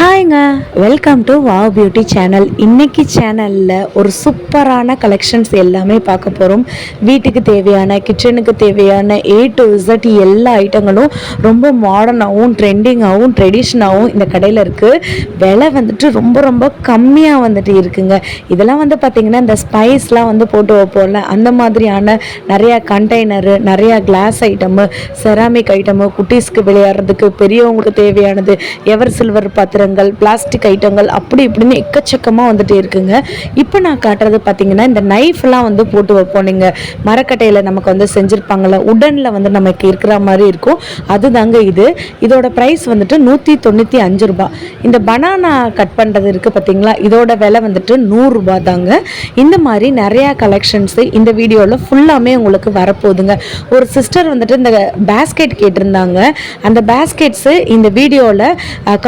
ஹாய்ங்க, welcome to wow beauty channel. இன்றைக்கி சேனலில் ஒரு சூப்பரான கலெக்ஷன்ஸ் எல்லாமே பார்க்க போகிறோம். வீட்டுக்கு தேவையான, கிச்சனுக்கு தேவையான A to Z எல்லா ஐட்டங்களும் ரொம்ப மாடர்னாகவும் ட்ரெண்டிங்காகவும் ட்ரெடிஷ்னாகவும் இந்த கடையில் இருக்குது. விலை வந்துட்டு ரொம்ப ரொம்ப கம்மியாக வந்துட்டு இருக்குங்க. இதெல்லாம் வந்து பார்த்திங்கன்னா இந்த ஸ்பைஸ்லாம் வந்து போட்டு வைப்போம்ல, அந்த மாதிரியான நிறையா கண்டெய்னரு, நிறையா கிளாஸ் ஐட்டமு, செராமிக் ஐட்டமு, குட்டீஸ்க்கு விளையாடுறதுக்கு, பெரியவங்களுக்கு தேவையானது, எவர் சில்வர் பாத்திரங்கள், பிளாஸ்டிக் ஐட்டங்கள், அப்படி இப்படின்னு எக்கச்சக்கமாக வந்துட்டு இருக்குங்க. இப்போ நான் காட்டுறது பார்த்தீங்கன்னா இந்த நைஃப்லாம் வந்து போட்டு வைப்போம். நீங்கள் மரக்கட்டையில் நமக்கு வந்து செஞ்சுருப்பாங்கள்ல, உடனில் வந்து நமக்கு இருக்கிற மாதிரி இருக்கும், அதுதாங்க இது. இதோட ப்ரைஸ் வந்துட்டு 195 ரூபா. இந்த பனானா கட் பண்ணுறது இருக்குது பார்த்தீங்களா, இதோட விலை வந்துட்டு 100 ரூபா தாங்க. இந்த மாதிரி நிறையா கலெக்ஷன்ஸு இந்த வீடியோவில் ஃபுல்லாமே உங்களுக்கு வரப்போகுதுங்க. ஒரு சிஸ்டர் வந்துட்டு இந்த பேஸ்கெட் கேட்டிருந்தாங்க. அந்த பேஸ்கெட்ஸு இந்த வீடியோவில்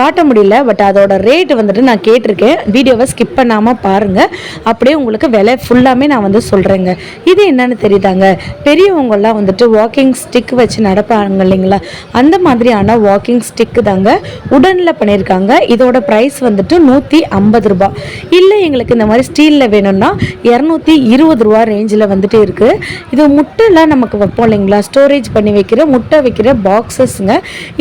காட்ட முடியல, பட் அதோட ரேட் வந்துட்டு நான் கேட்டிருக்கேன். வீடியோவை ஸ்கிப் பண்ணாமல் பாருங்கள், அப்படியே உங்களுக்கு விலை ஃபுல்லாமே நான் வந்து சொல்கிறேங்க. இது என்னன்னு தெரியுதாங்க, பெரியவங்கெல்லாம் வந்துட்டு வாக்கிங் ஸ்டிக் வச்சு நடப்பாங்க இல்லைங்களா, அந்த மாதிரியான வாக்கிங் ஸ்டிக்கு தாங்க உடனில் பண்ணியிருக்காங்க. இதோட ப்ரைஸ் வந்துட்டு 150 ரூபா. இல்லை எங்களுக்கு இந்த மாதிரி ஸ்டீலில் வேணும்னா 220 ரூபா ரேஞ்சில் வந்துட்டு இருக்குது. இது முட்டைலாம் நமக்கு வைப்போம் இல்லைங்களா, ஸ்டோரேஜ் பண்ணி வைக்கிற முட்டை வைக்கிற பாக்ஸஸ்ங்க.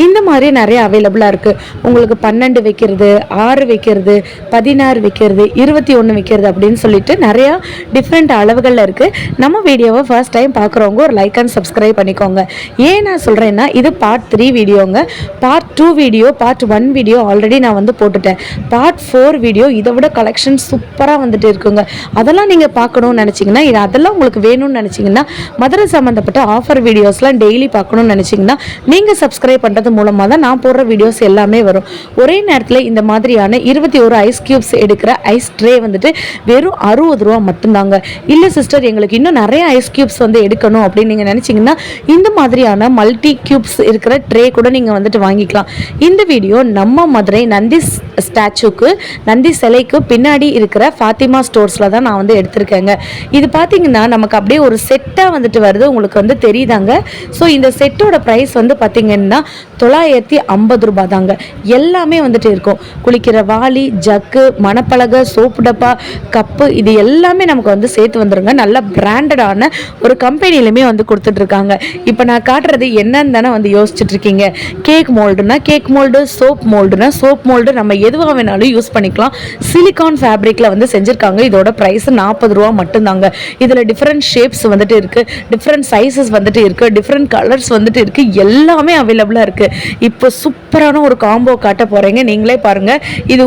இந்த மாதிரி நிறைய அவைலபிளாக இருக்குது. உங்களுக்கு 12 வைக்கிறது, 6 வைக்கிறது, 16 வைக்கிறது, 21 வைக்கிறது அப்படின்னு சொல்லிட்டு நிறையா டிஃப்ரெண்ட் அளவுகளில் இருக்குது. நம்ம வீடியோவை ஃபர்ஸ்ட் டைம் பார்க்குறவங்க ஒரு லைக் அண்ட் சப்ஸ்கிரைப் பண்ணிக்கோங்க. ஏன் நான் சொல்கிறேன்னா, இது பார்ட் 3 வீடியோங்க. Part 2 video, part 1 video already நான் வந்து போட்டுட்டேன். பார்ட் 4 வீடியோ இதை விட கலெக்ஷன் சூப்பராக வந்துட்டு இருக்குங்க. அதெல்லாம் நீங்கள் பார்க்கணும்னு நினச்சிங்கன்னா, இது அதெல்லாம் உங்களுக்கு வேணும்னு நினச்சிங்கன்னா, மதுரை சம்மந்தப்பட்ட ஆஃபர் வீடியோஸ்லாம் டெய்லி பார்க்கணும்னு நினச்சிங்கன்னா, நீங்கள் சப்ஸ்கிரைப் பண்ணுறது மூலமாக தான் நான் போடுற வீடியோஸ் எல்லாமே வரும். ஒரே நேரத்தில் இந்த மாதிரியான 21 ஐஸ் கியூப்ஸ் எடுக்கிற ஐஸ் ட்ரே வந்துட்டு வெறும் 60 ரூபா மட்டும்தாங்க. இல்லை சிஸ்டர், எங்களுக்கு இன்னும் நிறைய ஐஸ் கியூப்ஸ் வந்து எடுக்கணும் அப்படின்னு நீங்கள் நினச்சிங்கன்னா, இந்த மாதிரியான மல்டி கியூப்ஸ் இருக்கிற ட்ரே கூட நீங்கள் வந்துட்டு வாங்கிக்கலாம். இந்த வீடியோ நம்ம மதுரை நந்தி ஸ்டாச்சுக்கு, நந்தி சிலைக்கு பின்னாடி இருக்கிற ஃபாத்திமா ஸ்டோர்ஸில் தான் நான் வந்து எடுத்திருக்கேங்க. இது பார்த்தீங்கன்னா நமக்கு அப்படியே ஒரு செட்டாக வந்துட்டு வருது, உங்களுக்கு வந்து தெரியுதாங்க. ஸோ இந்த செட்டோட ப்ரைஸ் வந்து பார்த்தீங்கன்னா 950 ரூபா தாங்க. எல்லாமே வந்துட்டு இருக்கும். குளிக்கிற வாளி, ஜக்கு, மணப்பலகை, சோப்பு டப்பா, கப்பு, இது எல்லாமே நமக்கு வந்து சேர்த்து வந்துருங்க. நல்ல பிராண்டடான ஒரு கம்பெனிலுமே வந்து கொடுத்துட்ருக்காங்க. இப்போ நான் காட்டுறது என்னன்னு தானே வந்து யோசிச்சுட்டு இருக்கீங்க. கேக் மோல்டுனா கேக் மோல்டு, சோப் மோல்டுனா சோப் மோல்டு, நம்ம எதுவாக வேணாலும் யூஸ் பண்ணிக்கலாம். சிலிகான் ஃபேப்ரிக்கில் வந்து செஞ்சுருக்காங்க. இதோட ப்ரைஸ் 40 ரூபா மட்டும்தாங்க. இதில் டிஃப்ரெண்ட் ஷேப்ஸ் வந்துட்டு இருக்குது, டிஃப்ரெண்ட் சைஸஸ் வந்துட்டு இருக்குது, டிஃப்ரெண்ட் கலர்ஸ் வந்துட்டு இருக்குது, எல்லாமே அவைலபிளாக இருக்குது. இப்போ சூப்பரான ஒரு காம்போ காட்ட போகிறேங்க, நீங்களே பாருங்கள். இது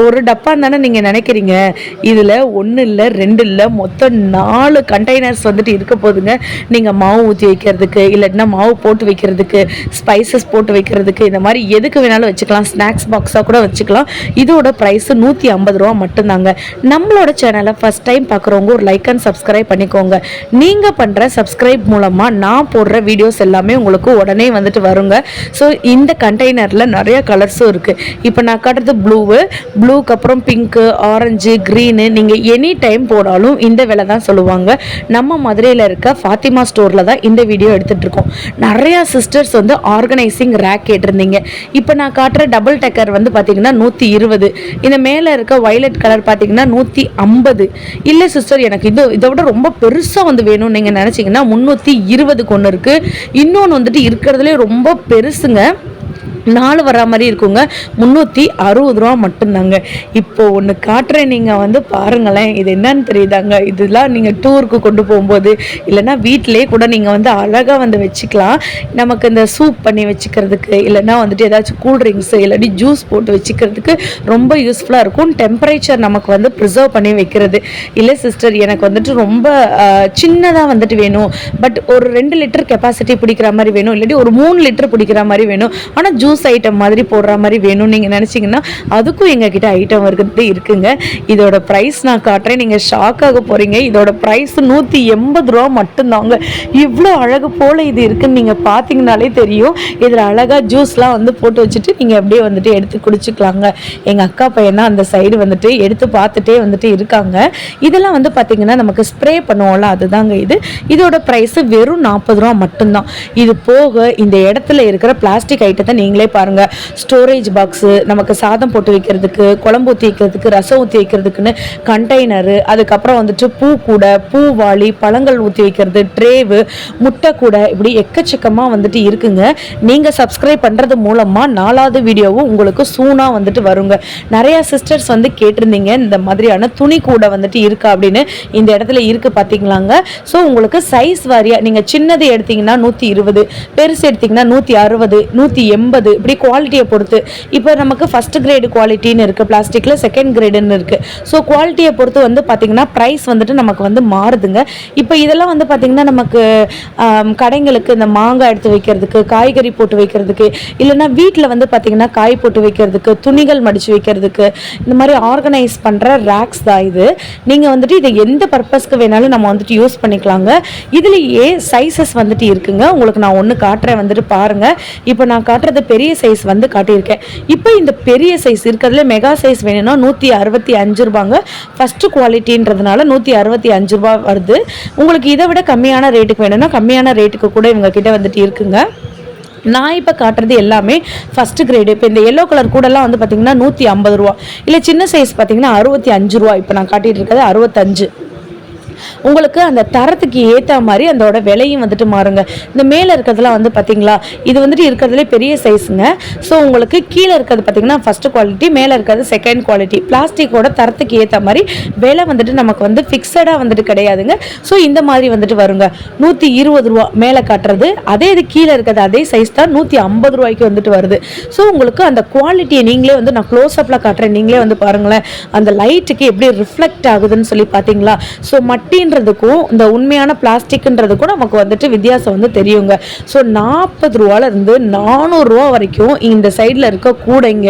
ஒரு டப்பான்னு தானே நீங்கள் நினைக்கிறீங்க. இதில் 1 இல்லை 2 இல்லை, மொத்தம் 4 கண்டெய்னர்ஸ் வந்துட்டு இருக்க போதுங்க. நீங்கள் மாவு ஊற்றி வைக்கிறதுக்கு, இல்லைன்னா மாவு போட்டு வைக்கிறதுக்கு, ஸ்பைசஸ் போட்டு வைக்கிறதுக்கு, இந்த மாதிரி எதுக்கு வேணாலும் வச்சுக்கலாம். ஸ்நாக்ஸ் பாக்ஸாக கூட வச்சுக்கலாம். இதோட ப்ரைஸ் 150 ரூபா மட்டும்தாங்க. நம்மளோட சேனலை ஃபஸ்ட் டைம் பார்க்குறவங்க ஒரு லைக் அண்ட் சப்ஸ்கிரைப் பண்ணிக்கோங்க. நீங்கள் பண்ணுற சப்ஸ்கிரைப் மூலமாக நான் போடுற வீடியோஸ் எல்லாமே உங்களுக்கு உடனே வந்துட்டு வருங்க. ஸோ இந்த கண்டெய்னரில் நிறைய கலர்ஸும் இருக்குது. இப்போ நான் காட்டுறது ப்ளூக்கு அப்புறம் பிங்க்கு, ஆரஞ்சு, க்ரீனு, நீங்கள் எனி டைம் போடாலும் இந்த விலை தான் சொல்லுவாங்க. நம்ம மதுரையில் இருக்க ஃபாத்திமா ஸ்டோரில் தான் இந்த வீடியோ எடுத்துகிட்ருக்கோம். நிறையா சிஸ்டர்ஸ் வந்து ஆர்கனைசிங் ரேக் கேட்டிருந்தீங்க. இப்போ நான் காட்டுற டபுள் டெக்கர் வந்து பார்த்திங்கன்னா 120. இந்த மேலே இருக்க வயலட் கலர் பார்த்திங்கன்னா 150. இல்லை சிஸ்டர், எனக்கு இதை விட ரொம்ப பெருசாக வந்து வேணும்னு நீங்கள் நினச்சிங்கன்னா 320 ஒன்று இருக்குது. இன்னொன்று வந்துட்டு இருக்கிறதுலே ரொம்ப பெருசுங்க, 4 வர மாதிரி இருக்குங்க. 360 ரூபா மட்டும்தாங்க. இப்போ ஒன்று காட்டுறேன், நீங்கள் வந்து பாருங்களேன். இது என்னன்னு தெரியுதாங்க, இதெல்லாம் நீங்கள் டூருக்கு கொண்டு போகும்போது, இல்லைன்னா வீட்டிலே கூட நீங்கள் வந்து அழகாக வந்து வச்சுக்கலாம். நமக்கு இந்த சூப் பண்ணி வச்சுக்கிறதுக்கு, இல்லைன்னா வந்துட்டு ஏதாச்சும் கூல்ட்ரிங்க்ஸு, இல்லாட்டி ஜூஸ் போட்டு வச்சுக்கிறதுக்கு ரொம்ப யூஸ்ஃபுல்லாக இருக்கும். டெம்பரேச்சர் நமக்கு வந்து ப்ரிசர்வ் பண்ணி வைக்கிறது. இல்லை சிஸ்டர், எனக்கு வந்துட்டு ரொம்ப சின்னதாக வந்துட்டு வேணும், பட் ஒரு 2 லிட்டர் கெப்பாசிட்டி பிடிக்கிற மாதிரி வேணும், இல்லாட்டி ஒரு 3 லிட்டர் பிடிக்கிற மாதிரி வேணும், ஆனால் ஜூஸ் ஐட்டம் மாதிரி போடுற மாதிரி வேணும்னு நீங்கள் நினச்சிங்கன்னா அதுக்கும் எங்ககிட்ட ஐட்டம் இருக்குங்க. இதோட ப்ரைஸ் நான் காட்டுறேன், நீங்கள் ஷாக் ஆக போகிறீங்க. இதோட ப்ரைஸ் 180 ரூபா மட்டும்தாங்க. இவ்வளோ அழகு போல் இது இருக்குன்னு நீங்கள் பார்த்தீங்கனாலே தெரியும். இதில் அழகாக ஜூஸ்லாம் வந்து போட்டு வச்சுட்டு நீங்கள் அப்படியே வந்துட்டு எடுத்து குடிச்சிக்கலாங்க. எங்கள் அக்கா பையனா அந்த சைடு வந்துட்டு எடுத்து பார்த்துட்டே வந்துட்டு இருக்காங்க. இதெல்லாம் வந்து பார்த்திங்கன்னா நமக்கு ஸ்ப்ரே பண்ணுவோம்ல, அதுதாங்க இது. இதோட ப்ரைஸ் வெறும் 40 ரூபா மட்டும்தான். இது போக இந்த இடத்துல இருக்கிற பிளாஸ்டிக் ஐட்டத்தை நீங்களே நீங்களே பாருங்கள். ஸ்டோரேஜ் பாக்ஸு, நமக்கு சாதம் போட்டு வைக்கிறதுக்கு, குழம்பு ஊற்றி வைக்கிறதுக்கு, ரசம் ஊற்றி வைக்கிறதுக்குன்னு கண்டெய்னரு, அதுக்கப்புறம் வந்துட்டு பூ கூடை, பூவாளி, பழங்கள் ஊற்றி வைக்கிறது, ட்ரேவு, முட்டை கூடை, இப்படி எக்கச்சக்கமாக வந்துட்டு இருக்குங்க. நீங்கள் சப்ஸ்கிரைப் பண்ணுறது மூலமாக 4வது வீடியோவும் உங்களுக்கு சூனாக வந்துட்டு வருங்க. நிறையா சிஸ்டர்ஸ் வந்து கேட்டிருந்தீங்க இந்த மாதிரியான துணி கூட வந்துட்டு இருக்கா அப்படின்னு. இந்த இடத்துல இருக்குது பார்த்தீங்களாங்க. ஸோ உங்களுக்கு சைஸ் வாரியாக நீங்கள் சின்னது எடுத்திங்கன்னா 120, பெருசு எடுத்திங்கன்னா 160, 180, இப்படி குவாலிட்டியை பொறுத்து. இப்போ நமக்கு ஃபஸ்ட் கிரேடு குவாலிட்டின்னு இருக்குது, பிளாஸ்டிக்கில் செகண்ட் கிரேடுன்னு இருக்குது. ஸோ குவாலிட்டியை பொறுத்து வந்து பார்த்திங்கன்னா ப்ரைஸ் வந்துட்டு நமக்கு வந்து மாறுதுங்க. இப்போ இதெல்லாம் வந்து பார்த்திங்கன்னா நமக்கு கடைங்களுக்கு இந்த மாங்காய் எடுத்து வைக்கிறதுக்கு, காய்கறி போட்டு வைக்கிறதுக்கு, இல்லைன்னா வீட்டில் வந்து பார்த்திங்கன்னா காய் போட்டு வைக்கிறதுக்கு, துணிகள் மடித்து வைக்கிறதுக்கு, இந்த மாதிரி ஆர்கனைஸ் பண்ணுற ரேக்ஸ் தான் இது. நீங்கள் வந்துட்டு இதை எந்த பர்பஸ்க்கு வேணாலும் நம்ம வந்துட்டு யூஸ் பண்ணிக்கலாங்க. இதுலேயே சைஸஸ் வந்துட்டு இருக்குங்க. உங்களுக்கு நான் ஒன்று காட்டுறேன், வந்துட்டு பாருங்கள். இப்போ நான் காட்டுறது பெரிய சைஸ் வந்து காட்டியிருக்கேன். இப்போ இந்த பெரிய சைஸ் இருக்கிறதுல மெகா சைஸ் வேணும்னா 165 ரூபாங்க. ஃபஸ்ட்டு குவாலிட்டின்றதுனால 165 ரூபா வருது. உங்களுக்கு இதை விட கம்மியான ரேட்டுக்கு வேணும்னா கம்மியான ரேட்டுக்கு கூட இவங்க கிட்ட வந்துட்டு இருக்குங்க. நான் இப்போ காட்டுறது எல்லாமே ஃபஸ்ட்டு கிரேடு. இப்போ இந்த எல்லோ கலர் கூடலாம் வந்து பார்த்திங்கன்னா 150 ரூபா, இல்லை சின்ன சைஸ் பார்த்திங்கன்னா 65 ரூபா. இப்போ நான் காட்டிகிட்டு இருக்கிறது 65. உங்களுக்கு அந்த தரத்துக்கு ஏற்ற மாதிரி அதோட விலையும் வந்துட்டு மாறுங்க. இந்த மேலே இருக்கிறதுலாம் வந்து பார்த்தீங்களா, இது வந்துட்டு இருக்கிறதுலே பெரிய சைஸுங்க. ஸோ உங்களுக்கு கீழே இருக்கிறது பார்த்தீங்கன்னா ஃபஸ்ட்டு குவாலிட்டி, மேலே இருக்கிறது செகண்ட் குவாலிட்டி. பிளாஸ்டிக்கோட தரத்துக்கு ஏற்ற மாதிரி விலை வந்துட்டு நமக்கு வந்து ஃபிக்ஸடாக வந்துட்டு கிடையாதுங்க. ஸோ இந்த மாதிரி வந்துட்டு வருங்க. 120 ரூபா மேலே காட்டுறது, அதே இது கீழே இருக்கிறது அதே சைஸ் தான் 150 ரூபாய்க்கு வந்துட்டு வருது. ஸோ உங்களுக்கு அந்த குவாலிட்டியை நீங்களே வந்து நான் க்ளோஸ்அப்பில் காட்டுறேன், நீங்களே வந்து பாருங்களேன். அந்த லைட்டுக்கு எப்படி ரிஃப்ளெக்ட் ஆகுதுன்னு சொல்லி பார்த்தீங்களா. ஸோ மட்டின்றதுக்கும் இந்த உண்மையான பிளாஸ்டிக்ன்றதுக்கும் நமக்கு வந்துட்டு வித்தியாசம் வந்து தெரியுங்க. ஸோ 40 ரூபாலேருந்து 400 ரூபா வரைக்கும் இந்த சைடில் இருக்க கூடைங்க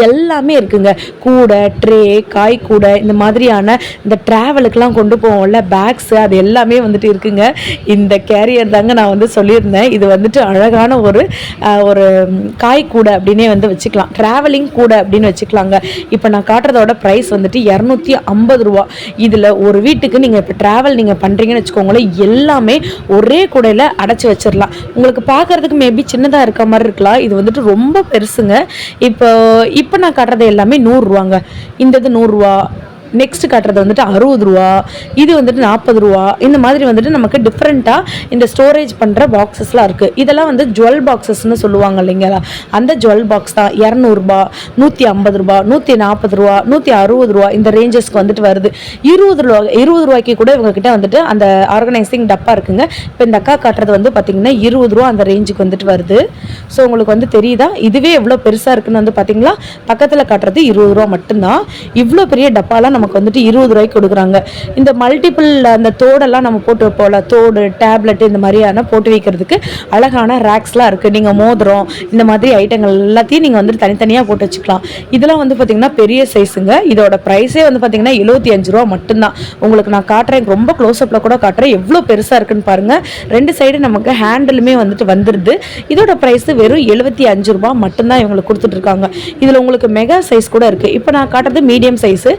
எல்லாமே இருக்குங்க. கூடை, ட்ரே, காய் கூடை, இந்த மாதிரியான இந்த ட்ராவலுக்கெலாம் கொண்டு போவோம்ல பேக்ஸு, அது எல்லாமே வந்துட்டு இருக்குங்க. இந்த கேரியர் தாங்க நான் வந்து சொல்லியிருந்தேன். இது வந்துட்டு அழகான ஒரு காய் கூடை அப்படின்னே வந்து வச்சுக்கலாம், ட்ராவலிங் கூடை அப்படின்னு வச்சுக்கலாங்க. இப்போ நான் காட்டுறதோட ப்ரைஸ் வந்துட்டு 250 ரூபா. இதில் ஒரு வீட்டுக்கு நீங்கள் இப்போ ட்ராவல் நீங்கள் பண்ணுறீங்கன்னு வச்சுக்கோங்களேன், எல்லாமே ஒரே கூடையில் அடைச்சி வச்சிடலாம். உங்களுக்கு பார்க்குறதுக்கு மேபி சின்னதாக இருக்க மாதிரி இருக்கலாம், இது வந்துட்டு ரொம்ப பெருசுங்க. இப்போ நான் காட்டுறது எல்லாமே 100 ரூபாங்க. இந்த இது 100 ரூபா, நெக்ஸ்ட் காட்டுறது வந்துட்டு 60 ரூபா, இது வந்துட்டு 40 ரூபா. இந்த மாதிரி வந்துட்டு நமக்கு டிஃப்ரெண்ட்டாக இந்த ஸ்டோரேஜ் பண்ணுற பாக்ஸஸ்லாம் இருக்குது. இதெல்லாம் வந்து ஜுவல் பாக்ஸஸ்ன்னு சொல்லுவாங்க இல்லைங்களா, அந்த ஜுவல் பாக்ஸ் தான் 200 ரூபா, 150 ரூபா, 140 ரூபா, 160 ரூபா, இந்த ரேஞ்சஸ்க்கு வந்துட்டு வருது. 20 ரூபாய்க்கு கூட இவங்ககிட்ட வந்துட்டு அந்த ஆர்கனைசிங் டப்பா இருக்குங்க. இப்போ இந்த அக்கா காட்டுறது வந்து பார்த்திங்கன்னா 20 ரூபா அந்த ரேஞ்சுக்கு வந்துட்டு வருது. ஸோ உங்களுக்கு வந்து தெரியுதா, இதுவே எவ்வளோ பெருசாக இருக்குன்னு வந்து பார்த்திங்களா. பக்கத்தில் காட்டுறது 20 ரூபா மட்டும்தான். இவ்வளோ பெரிய டப்பாலாம் நமக்கு வந்துட்டு 20 ரூபாய்க்கு கொடுக்குறாங்க. இந்த மல்டிபிள் அந்த தோடெல்லாம் நம்ம போட்டு வைப்போம்ல, தோடு, டேப்லெட், இந்த மாதிரியான போட்டு வைக்கிறதுக்கு அழகான ரேக்ஸ்லாம் இருக்குது. நீங்கள் மோதிரம், இந்த மாதிரி ஐட்டங்கள் எல்லாத்தையும் நீங்கள் வந்துட்டு தனித்தனியாக போட்டு வச்சுக்கலாம். இதெல்லாம் வந்து பார்த்திங்கன்னா பெரிய சைஸுங்க. இதோட ப்ரைஸே வந்து பார்த்திங்கன்னா 75 ரூபா மட்டும்தான். உங்களுக்கு நான் காட்டுறேன், ரொம்ப க்ளோஸ்அப்பில் கூட காட்டுறேன், எவ்வளோ பெருசாக இருக்குன்னு பாருங்கள். 2 சைடு நமக்கு ஹேண்டிலுமே வந்துட்டு வந்துடுது. இதோட ப்ரைஸ் வெறும் 75 ரூபா மட்டும்தான் இவங்களுக்கு கொடுத்துட்ருக்காங்க. இதில் உங்களுக்கு மெகா சைஸ் கூட இருக்குது. இப்போ நான் காட்டுறது மீடியம் சைஸு,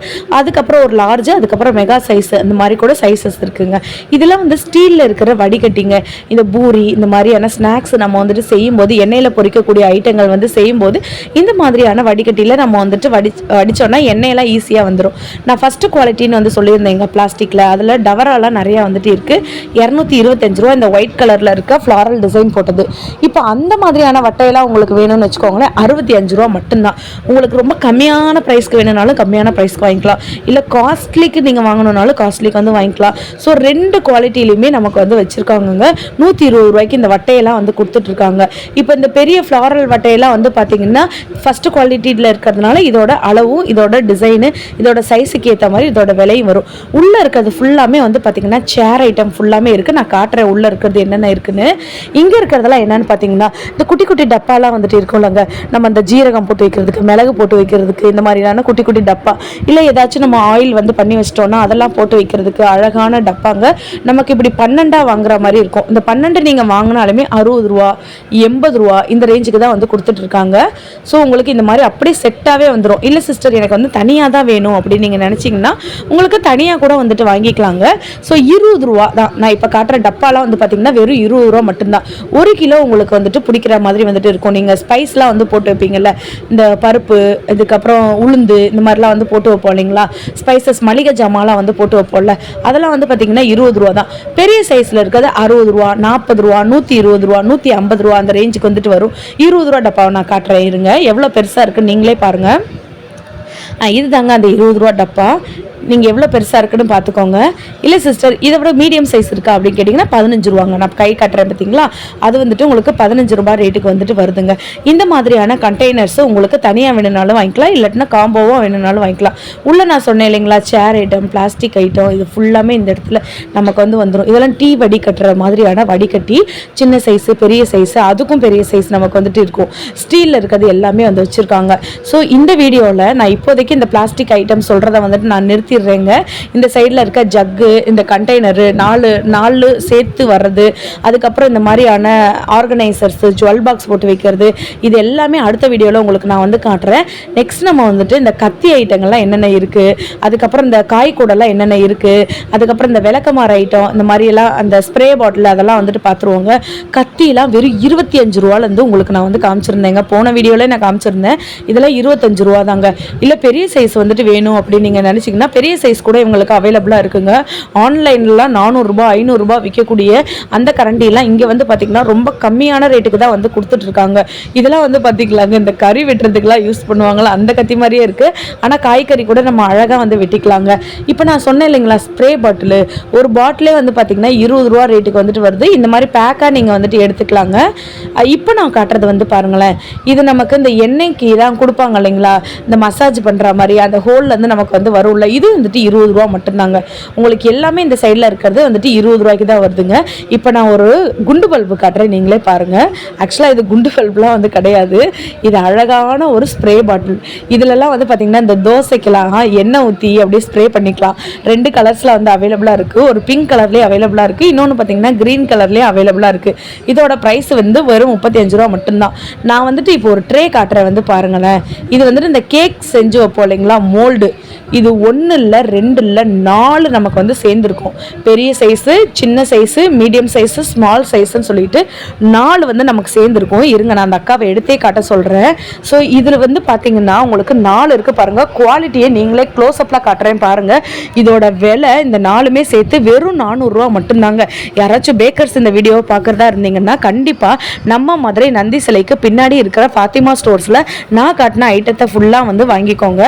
அதுக்கப்புறம் ஒரு லார்ஜ், அதுக்கப்புறம் மெகா சைஸ், அந்த மாதிரி கூட சைஸஸ் இருக்குங்க. இதெல்லாம் வந்து ஸ்டீலில் இருக்கிற வடிகட்டிங்க. இந்த பூரி, இந்த மாதிரியான ஸ்நாக்ஸ் நம்ம வந்துட்டு செய்யும்போது, எண்ணெயில் பொரிக்கக்கூடிய ஐட்டங்கள் வந்து செய்யும்போது இந்த மாதிரியான வடிகட்டியில் நம்ம வந்துட்டு வடித்தோன்னா எண்ணெயெல்லாம் ஈஸியாக வந்துடும். நான் ஃபஸ்ட்டு குவாலிட்டின்னு வந்து சொல்லியிருந்தேங்க பிளாஸ்டிக்கில், அதில் டவராலாம் நிறையா வந்துட்டு இருக்குது. 225 ரூபா இந்த ஒயிட் கலரில் இருக்க ஃப்ளாரல் டிசைன் போட்டது. இப்போ அந்த மாதிரியான வட்டையெல்லாம் உங்களுக்கு வேணும்னு வச்சுக்கோங்களேன், 65 ரூபா மட்டும்தான். உங்களுக்கு ரொம்ப கம்மியான ப்ரைஸ்க்கு வேணும்னாலும் கம்மியான ப்ரைஸ்க்கு வாங்கிக்கலாம், இல்லை காஸ்ட்லிக்கு நீங்கள் வாங்கணுன்னாலும் காஸ்ட்லிக்கு வந்து வாங்கிக்கலாம். ஸோ 2 குவாலிட்டிலையுமே நமக்கு வந்து வச்சுருக்காங்கங்க. 120 ரூபாய்க்கு இந்த வட்டையெல்லாம் வந்து கொடுத்துட்ருக்காங்க. இப்போ இந்த பெரிய ஃப்ளாரல் வட்டையெல்லாம் வந்து பார்த்திங்கன்னா ஃபஸ்ட்டு குவாலிட்டியில் இருக்கிறதுனால இதோட அளவும், இதோட டிசைனு, இதோட சைஸுக்கு ஏற்ற மாதிரி இதோட விலையும் வரும். உள்ளே இருக்கிறது ஃபுல்லாமே வந்து பார்த்திங்கன்னா சேர் ஐட்டம் ஃபுல்லாமே இருக்குது. நான் காட்டுறேன் உள்ளே இருக்கிறது என்னென்ன இருக்குன்னு. இங்கே இருக்கிறதெல்லாம் என்னென்னு பார்த்தீங்கன்னா இந்த குட்டி குட்டி டப்பாலாம் வந்துட்டு இருக்கும்லங்க, நம்ம அந்த ஜீரகம் போட்டு வைக்கிறதுக்கு, மிளகு போட்டு வைக்கிறதுக்கு, இந்த மாதிரியான குட்டி குட்டி டப்பா, இல்லை ஏதாச்சும் நம்ம நம்ம ஆயில் வந்து பண்ணி வச்சிட்டோம்னா அதெல்லாம் போட்டு வைக்கிறதுக்கு அழகான டப்பாங்க. நமக்கு இப்படி 12 வாங்குற மாதிரி இருக்கும். இந்த 12 நீங்கள் வாங்கினாலுமே 60 ரூபா 80 ரூபா இந்த ரேஞ்சுக்கு தான் வந்து கொடுத்துட்டு இருக்காங்க. ஸோ உங்களுக்கு இந்த மாதிரி அப்படியே செட்டாகவே வந்துடும். இல்லை சிஸ்டர் எனக்கு வந்து தனியாக தான் வேணும் அப்படின்னு நீங்கள் நினச்சிங்கன்னா உங்களுக்கு தனியாக கூட வந்துட்டு வாங்கிக்கலாங்க. ஸோ 20 ரூபா தான் நான் இப்போ காட்டுற டப்பாலாம் வந்து பார்த்தீங்கன்னா வெறும் 20 ரூபா மட்டும்தான். 1 கிலோ உங்களுக்கு வந்துட்டு பிடிக்கிற மாதிரி வந்துட்டு இருக்கும். நீங்கள் ஸ்பைஸ்லாம் வந்து போட்டு வைப்பீங்கல்ல, இந்த பருப்பு இதுக்கப்புறம் உளுந்து இந்த மாதிரிலாம் வந்து போட்டு வைப்போம் இல்லைங்களா, ஸ்பைசஸ் மளிகை ஜாமான்லாம் வந்து போட்டு வைப்போம்ல, அதெல்லாம் வந்து பார்த்தீங்கன்னா 20 ரூபா தான். பெரிய சைஸில் இருக்கிறது 60 ரூபா 40 ரூபா 120 ரூபா 150 ரூபா அந்த ரேஞ்சுக்கு வந்துட்டு வரும். 20 ரூபா டப்பாவை நான் காட்டுறேன் இருங்க, எவ்வளோ பெருசாக இருக்குன்னு நீங்களே பாருங்கள். இது தாங்க அந்த 20 ரூபா டப்பா. நீங்கள் எவ்வளோ பெருசாக இருக்குன்னு பார்த்துக்கோங்க. இல்லை சிஸ்டர் இதை விட மீடியம் சைஸ் இருக்கா அப்படின்னு கேட்டிங்கன்னா 15 ரூபாங்க. நான் கை காட்டுறேன் பார்த்தீங்களா, அது வந்துட்டு உங்களுக்கு 15 ரூபா ரேட்டுக்கு வந்துட்டு வருதுங்க. இந்த மாதிரியான கண்டெய்னர்ஸ் உங்களுக்கு தனியாக வேணுனாலும் வாங்கிக்கலாம், இல்லாட்டினா காம்போவாக வேணுனாலும் வாங்கிக்கலாம். உள்ளே நான் சொன்னேன் இல்லைங்களா, சேர் ஐட்டம் பிளாஸ்டிக் ஐட்டம் இது ஃபுல்லாமே இந்த இடத்துல நமக்கு வந்து வந்துடும். இதெல்லாம் டீ வடி கட்டுற மாதிரியான வடிகட்டி சின்ன சைஸு பெரிய சைஸு அதுக்கும் பெரிய சைஸ் நமக்கு வந்துட்டு இருக்கும். ஸ்டீலில் இருக்கிறது எல்லாமே வந்து வச்சுருக்காங்க. ஸோ இந்த வீடியோவில் நான் இப்போதைக்கு இந்த பிளாஸ்டிக் ஐட்டம் சொல்கிறத வந்துட்டு நான் நிறுத்திடுறேங்க. இந்த சைடில் இருக்க ஜக்கு இந்த கண்டெய்னரு 4 சேர்த்து வர்றது, அதுக்கப்புறம் இந்த மாதிரியான ஆர்கனைசர்ஸ் ஜுவல் பாக்ஸ் போட்டு வைக்கிறது, இது எல்லாமே அடுத்த வீடியோவில் உங்களுக்கு நான் வந்து காட்டுறேன். நெக்ஸ்ட் நம்ம வந்துட்டு இந்த கத்தி ஐட்டங்கள்லாம் என்னென்ன இருக்குது, அதுக்கப்புறம் இந்த காய் கூடெல்லாம் என்னென்ன இருக்குது, அதுக்கப்புறம் இந்த விளக்கமாற ஐட்டம் இந்த மாதிரியெல்லாம் அந்த ஸ்ப்ரே பாட்டில் அதெல்லாம் வந்துட்டு பார்த்துருவோங்க. கத்திலாம் வெறும் 25 ரூபாலேருந்து உங்களுக்கு நான் வந்து காமிச்சிருந்தேங்க. போன வீடியோவில் நான் காமிச்சிருந்தேன். இதெல்லாம் 25 ரூபா தாங்க. இல்லை பெரிய சைஸ் வந்துட்டு வேணும் அப்படின்னு நீங்கள் நினச்சிங்கன்னா பெரிய சைஸ் கூட இவங்களுக்கு அவைலபிளாக இருக்குங்க. ஆன்லைன்லாம் 400 ரூபா 500 ரூபா விற்கக்கூடிய அந்த கரண்டிலாம் இங்கே வந்து பார்த்திங்கன்னா ரொம்ப கம்மியான ரேட்டுக்கு தான் வந்து கொடுத்துட்ருக்காங்க. இதெல்லாம் வந்து பார்த்திங்களாங்க இந்த கறி வெட்டுறதுக்கெலாம் யூஸ் பண்ணுவாங்களா அந்த கத்தி மாதிரியே இருக்குது. ஆனால் காய்கறி கூட நம்ம அழகாக வந்து வெட்டிக்கலாங்க. இப்போ நான் சொன்னேன் இல்லைங்களா, ஸ்ப்ரே பாட்டிலு ஒரு பாட்டிலே வந்து பார்த்திங்கன்னா 20 ரூபா ரேட்டுக்கு வந்துட்டு வருது. இந்த மாதிரி பேக்காக நீங்கள் வந்துட்டு எடுத்துக்கலாங்க. இப்போ நான் காட்டுறது வந்து பாருங்களேன், இது நமக்கு இந்த எண்ணெய்க்கு தான் கொடுப்பாங்க இல்லைங்களா, இந்த மசாஜ் பண்ணுற மாதிரி அந்த ஹோல்லேருந்து நமக்கு வந்து வரும்ல, இது வந்துட்டு 20 ரூபா மட்டும்தாங்க. உங்களுக்கு எல்லாமே இந்த சைடில் இருக்கிறது வந்துட்டு 20 ரூபாய்க்கு தான் வருதுங்க. இப்போ நான் ஒரு குண்டு பல்பு காட்டுறேன், நீங்களே பாருங்கள். ஆக்சுவலாக இது குண்டு பல்புலாம் வந்து கிடையாது, இது அழகான ஒரு ஸ்ப்ரே பாட்டில். இதிலெல்லாம் வந்து பார்த்திங்கன்னா இந்த தோசைக்கெல்லாம் எண்ணெய் ஊற்றி அப்படியே ஸ்ப்ரே பண்ணிக்கலாம். 2 கலர்ஸில் வந்து அவைலபிளாக இருக்குது. ஒரு பிங்க் கலர்லேயே அவைலபிளாக இருக்குது, இன்னொன்று பார்த்திங்கன்னா க்ரீன் கலர்லேயே அவைலபிளாக இருக்குது. இதோட ப்ரைஸ் வந்து வெறும் 35 ரூபா மட்டும்தான். நான் வந்துட்டு இப்போ ஒரு ட்ரே காட்டுறேன் வந்து பாருங்களேன். இது வந்துட்டு இந்த கேக் செஞ்சு வைப்போம் இல்லைங்களா, மோல்டு, இது 1 இல்லை 2 இல்லை 4 நமக்கு வந்து சேர்ந்துருக்கும். பெரிய சைஸு சின்ன சைஸு மீடியம் சைஸு ஸ்மால் சைஸுன்னு சொல்லிட்டு 4 வந்து நமக்கு சேர்ந்துருக்கும். இருங்க நான் அந்த அக்காவை எடுத்தே காட்ட சொல்கிறேன். ஸோ இதில் வந்து பார்த்திங்கன்னா உங்களுக்கு 4 இருக்குது பாருங்கள். குவாலிட்டியை நீங்களே க்ளோஸ்அப்பில் காட்டுறேன் பாருங்கள். இதோட விலை இந்த 4மே சேர்த்து வெறும் 400 ரூபா மட்டும்தாங்க. யாராச்சும் பேக்கர்ஸ் இந்த வீடியோவை பார்க்குறதா இருந்தீங்கன்னா கண்டிப்பாக நம்ம மதுரை நந்தி சிலைக்கு பின்னாடி இருக்கிற ஃபாத்திமா ஸ்டோர்ஸில் நான் காட்டின ஐட்டத்தை ஃபுல்லாக வந்து வாங்கிக்கோங்க.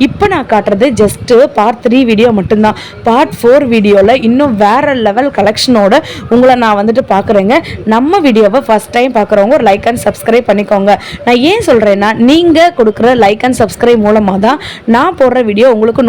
இப்போ நான் காட்டுறது ஜஸ்ட்டு பார்ட் 3 வீடியோ மட்டும்தான். பார்ட் 4 வீடியோவில் இன்னும் வேறு லெவல் கலெக்ஷனோட உங்களை நான் வந்துட்டு பார்க்குறேங்க. நம்ம வீடியோவை ஃபஸ்ட் டைம் பார்க்குறவங்க ஒரு லைக் அண்ட் சப்ஸ்கிரைப் பண்ணிக்கோங்க. நான் ஏன் சொல்கிறேன்னா நீங்கள் கொடுக்குற லைக் அண்ட் சப்ஸ்கிரைப் மூலமாக தான் நான் போடுற வீடியோ உங்களுக்கு